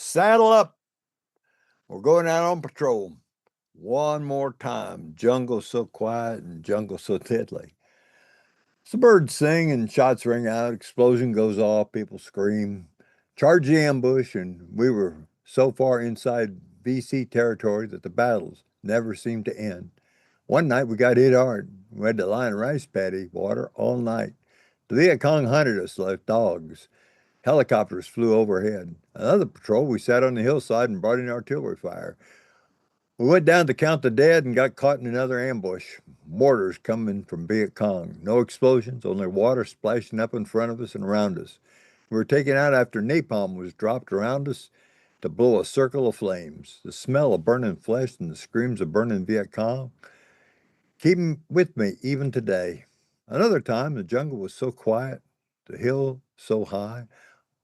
Saddle up. We're going out on patrol. One more time. Jungle so quiet and jungle so deadly. So birds sing and shots ring out. Explosion goes off. People scream. Charge the ambush, and we were so far inside VC territory that the battles never seemed to end. One night we got hit hard. We had to lie in rice paddy water all night. The Viet Cong hunted us like dogs. Helicopters flew overhead. Another patrol, we sat on the hillside and brought in artillery fire. We went down to count the dead and got caught in another ambush. Mortars coming from Viet Cong. No explosions, only water splashing up in front of us and around us. We were taken out after napalm was dropped around us to blow a circle of flames. The smell of burning flesh and the screams of burning Viet Cong keep with me even today. Another time, the jungle was so quiet, the hill so high.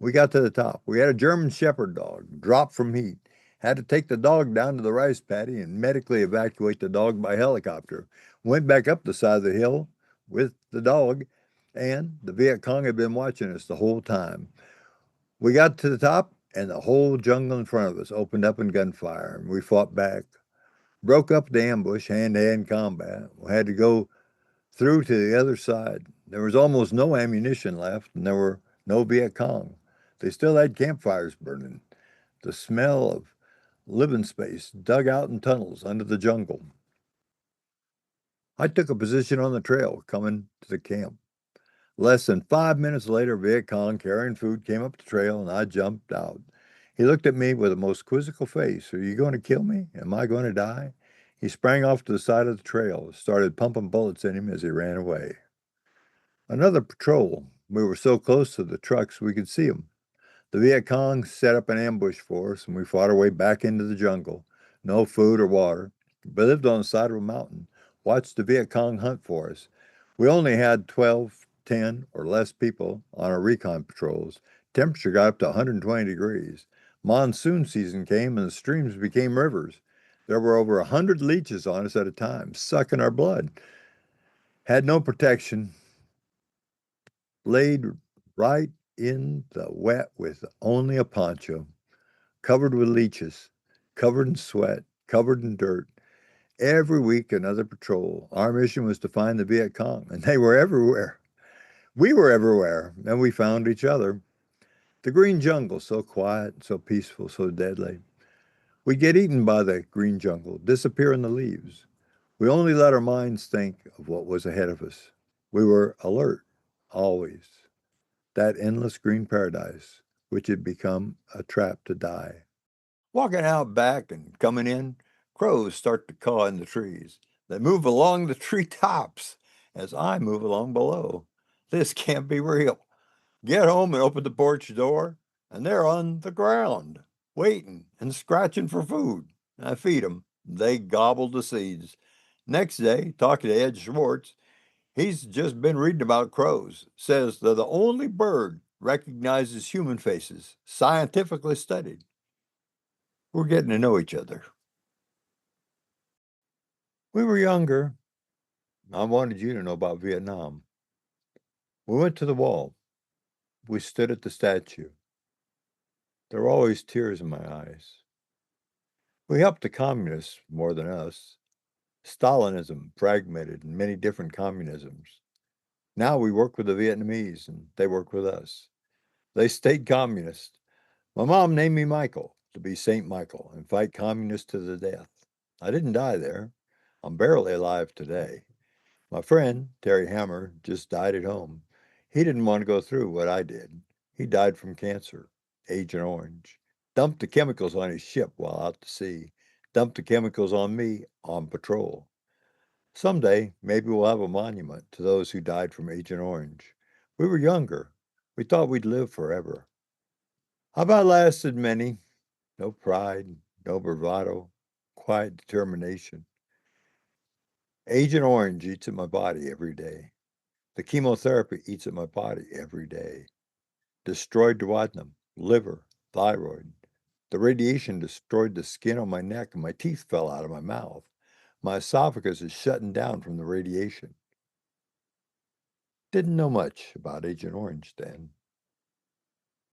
We got to the top. We had a German shepherd dog, dropped from heat. Had to take the dog down to the rice paddy and medically evacuate the dog by helicopter. Went back up the side of the hill with the dog, and the Viet Cong had been watching us the whole time. We got to the top, and the whole jungle in front of us opened up in gunfire, and we fought back. Broke up the ambush, hand-to-hand combat. We had to go through to the other side. There was almost no ammunition left, and there were no Viet Cong. They still had campfires burning. The smell of living space dug out in tunnels under the jungle. I took a position on the trail coming to the camp. Less than 5 minutes later, Viet Cong carrying food came up the trail and I jumped out. He looked at me with a most quizzical face. Are you going to kill me? Am I going to die? He sprang off to the side of the trail, started pumping bullets in him as he ran away. Another patrol. We were so close to the trucks we could see them. The Viet Cong set up an ambush for us, and we fought our way back into the jungle. No food or water. We lived on the side of a mountain, watched the Viet Cong hunt for us. We only had 12, 10, or less people on our recon patrols. Temperature got up to 120 degrees. Monsoon season came, and the streams became rivers. There were over 100 leeches on us at a time, sucking our blood. Had no protection. Laid right in the wet with only a poncho, covered with leeches, covered in sweat, covered in dirt. Every week, another patrol. Our mission was to find the Viet Cong, and they were everywhere. We were everywhere, and we found each other. The green jungle, so quiet, so peaceful, so deadly. We'd get eaten by the green jungle, disappear in the leaves. We only let our minds think of what was ahead of us. We were alert, always. That endless green paradise, which had become a trap to die. Walking out back and coming in, crows start to caw in the trees. They move along the tree tops as I move along below. This can't be real. Get home and open the porch door, and they're on the ground, waiting and scratching for food. I feed them. They gobble the seeds. Next day, talking to Ed Schwartz, he's just been reading about crows. Says they're the only bird recognizes human faces, scientifically studied. We're getting to know each other. We were younger. I wanted you to know about Vietnam. We went to the wall. We stood at the statue. There were always tears in my eyes. We helped the communists more than us. Stalinism fragmented in many different communisms. Now we work with the Vietnamese and they work with us. They stayed communist. My mom named me Michael to be Saint Michael and fight communists to the death. I didn't die there. I'm barely alive today. My friend, Terry Hammer, just died at home. He didn't want to go through what I did. He died from cancer, Agent Orange. Dumped the chemicals on his ship while out to sea. Dumped the chemicals on me on patrol. Someday, maybe we'll have a monument to those who died from Agent Orange. We were younger. We thought we'd live forever. I've outlasted many. No pride, no bravado, quiet determination. Agent Orange eats at my body every day. The chemotherapy eats at my body every day. Destroyed duodenum, liver, thyroid. The radiation destroyed the skin on my neck and my teeth fell out of my mouth. My esophagus is shutting down from the radiation. Didn't know much about Agent Orange then.